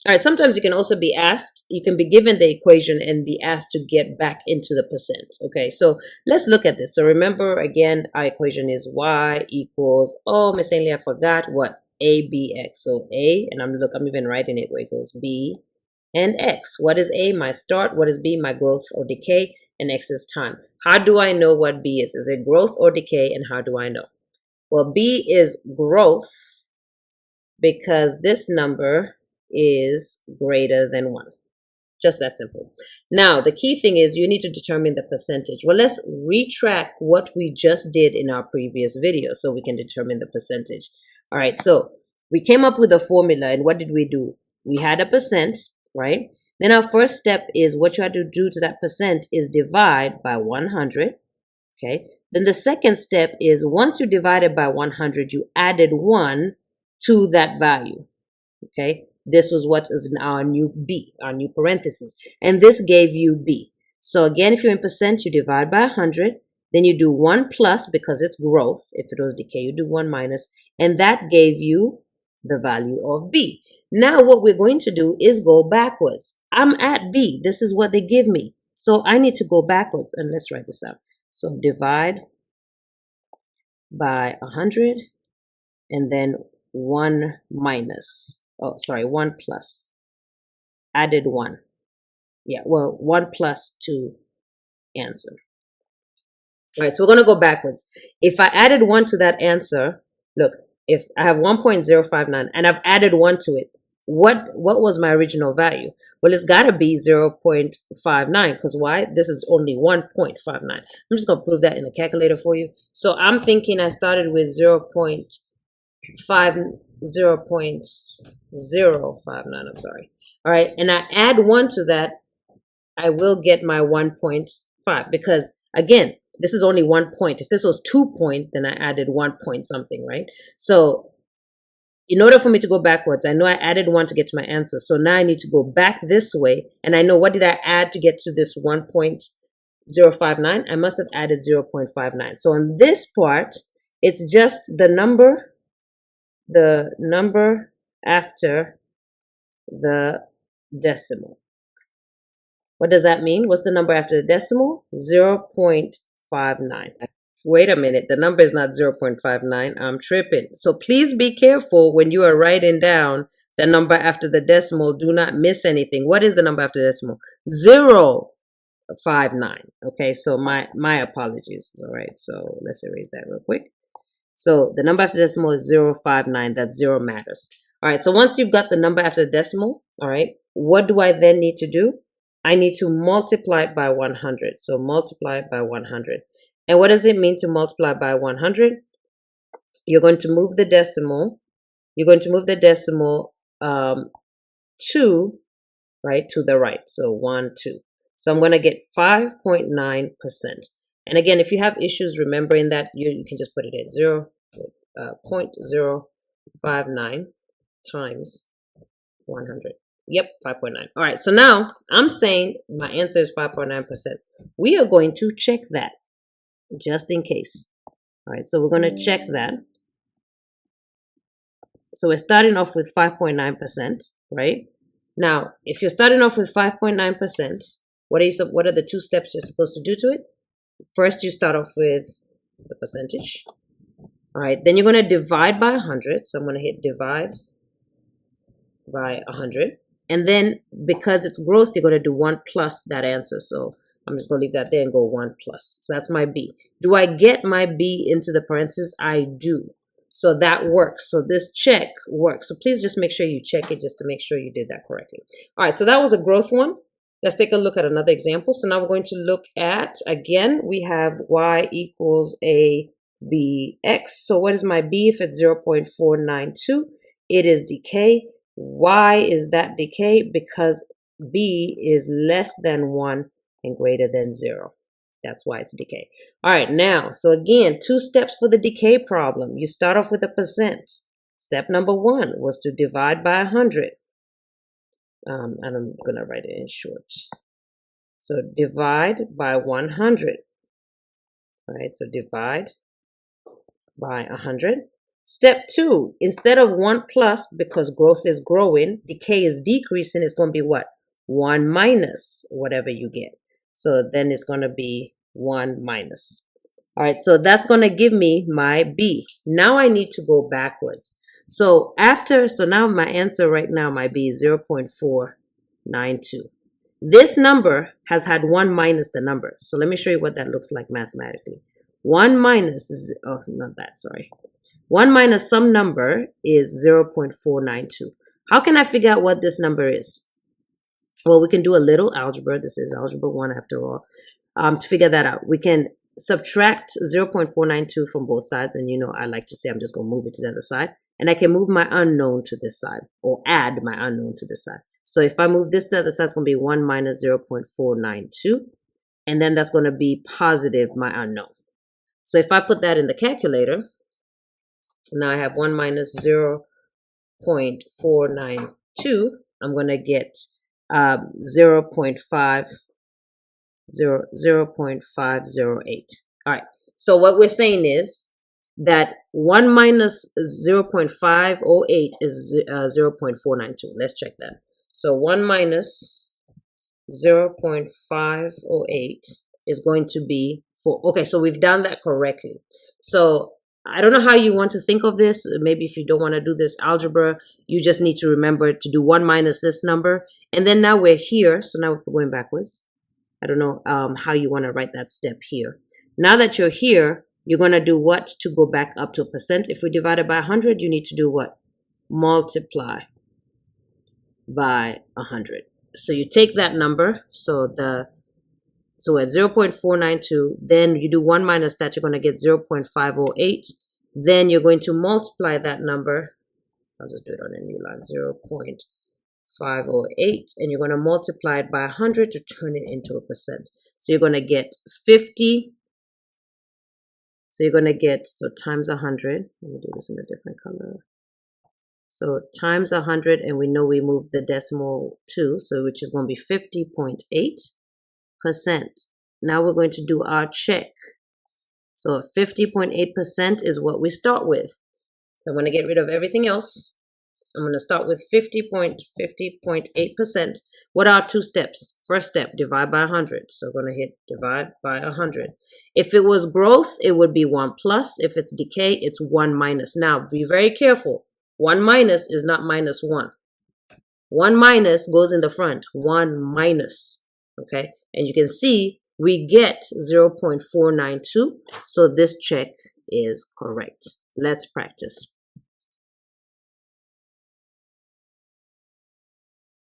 All right, sometimes you can also be asked, you can be given the equation and be asked to get back into the percent. Okay, so let's look at this. So remember, again, our equation is y equals, oh, Miss Ainley, I forgot what, ABX. So A, and I'm even writing it where it goes B and X. What is A? My start. What is B? My growth or decay. And X is time. How do I know what B is? Is it growth or decay? And how do I know? Well, B is growth because this number is greater than 1. Just that simple. Now, the key thing is you need to determine the percentage. Well, let's retrack what we just did in our previous video so we can determine the percentage. All right, so we came up with a formula, and what did we do? We had a percent, right? Then our first step is what you had to do to that percent is divide by 100, okay? Then the second step is once you divided by 100, you added 1 to that value, okay? This was what is in our new B, our new parentheses. And this gave you B. So again, if you're in percent, you divide by 100. Then you do 1 plus because it's growth. If it was decay, you do 1 minus. And that gave you the value of B. Now what we're going to do is go backwards. I'm at B. This is what they give me. So I need to go backwards. And let's write this out. So divide by 100 and then 1 minus. Oh, sorry, 1 plus. Added 1. Yeah, well, 1 plus to answer. All right, so we're going to go backwards. If I added 1 to that answer, look, if I have 1.059 and I've added 1 to it, what was my original value? Well, it's got to be 0.59 because why? This is only 1.59. I'm just going to prove that in a calculator for you. So I'm thinking I started with 0.59, I'm sorry. All right, and I add 1 to that, I will get my 1.5 because, again, this is only 1 point. If this was 2 point, then I added 1 point something, right? So in order for me to go backwards, I know I added 1 to get to my answer. So now I need to go back this way, and I know what did I add to get to this 1.059? I must have added 0.59. So on this part, it's just the number after the decimal. What does that mean? What's the number after the decimal? 0.59. Wait a minute, the number is not 0.59. I'm tripping. So please be careful when you are writing down the number after the decimal. Do not miss anything. What is the number after the decimal? 0.59. Okay, so my apologies. All right, so let's erase that real quick. So the number after the decimal is 0.59. That 0 matters. All right, so once you've got the number after the decimal, all right, what do I then need to do? I need to multiply it by 100. So multiply it by 100. And what does it mean to multiply by 100? You're going to move the decimal. You're going to move the decimal 2, right, to the right. So 1, 2. So I'm going to get 5.9%. And again, if you have issues remembering that, you can just put it at 0.059 times 100. Yep, 5.9. All right, so now I'm saying my answer is 5.9%. We are going to check that just in case. All right, so we're going to check that. So we're starting off with 5.9%, right? Now, if you're starting off with 5.9%, what are the 2 steps you're supposed to do to it? First, you start off with the percentage. All right, then you're going to divide by 100. So I'm going to hit divide by 100. And then because it's growth, you're going to do 1 plus that answer. So I'm just going to leave that there and go 1 plus. So that's my B. Do I get my B into the parentheses? I do. So that works. So this check works. So please just make sure you check it just to make sure you did that correctly. All right, so that was a growth one. Let's take a look at another example. So now we're going to look at, again, we have y equals ABX. So what is my B if it's 0.492? It is decay. Why is that decay? Because B is less than 1 and greater than 0. That's why it's decay. All right, now, so again, 2 steps for the decay problem. You start off with a percent. Step number 1 was to divide by 100. And I'm going to write it in short. So divide by 100. All right, so divide by 100. Step 2, instead of 1 plus, because growth is growing, decay is decreasing, it's going to be what? 1 minus whatever you get. So then it's going to be 1 minus. All right, so that's going to give me my B. Now I need to go backwards. So now my answer right now, my B is 0.492. This number has had 1 minus the number. So let me show you what that looks like mathematically. 1 minus is, oh, not that, sorry. 1 minus some number is 0.492. How can I figure out what this number is? Well, we can do a little algebra. This is algebra 1 after all. To figure that out, we can subtract 0.492 from both sides. And you know, I like to say I'm just going to move it to the other side. And I can move my unknown to this side or add my unknown to this side. So if I move this to the other side, it's going to be 1 minus 0.492. And then that's going to be positive my unknown. So if I put that in the calculator, now I have 1 minus 0.492. I'm going to get 0.508. All right. So what we're saying is that 1 minus 0.508 is 0.492. Let's check that. So 1 minus 0.508 is going to be 4. Okay, so we've done that correctly. So I don't know how you want to think of this. Maybe if you don't want to do this algebra, you just need to remember to do 1 minus this number. And then now we're here. So now we're going backwards. I don't know how you want to write that step here. Now that you're here, you're going to do what to go back up to a percent? If we divide it by 100, you need to do what? Multiply by 100. So you take that number. So at 0.492, then you do 1 minus that, you're going to get 0.508. Then you're going to multiply that number. I'll just do it on a new line, 0.508. And you're going to multiply it by 100 to turn it into a percent. So you're going to get 50. So you're going to get, so times 100. Let me do this in a different color. So times 100, and we know we moved the decimal 2, so which is going to be 50.8%. Now we're going to do our check. So 50.8% is what we start with. So I'm going to get rid of everything else. I'm going to start with 50.8%. What are 2 steps? First step, divide by 100. So I'm going to hit divide by 100. If it was growth, it would be 1 plus. If it's decay, it's 1 minus. Now, be very careful. 1 minus is not minus 1. 1 minus goes in the front. 1 minus. Okay? And you can see we get 0.492. So this check is correct. Let's practice.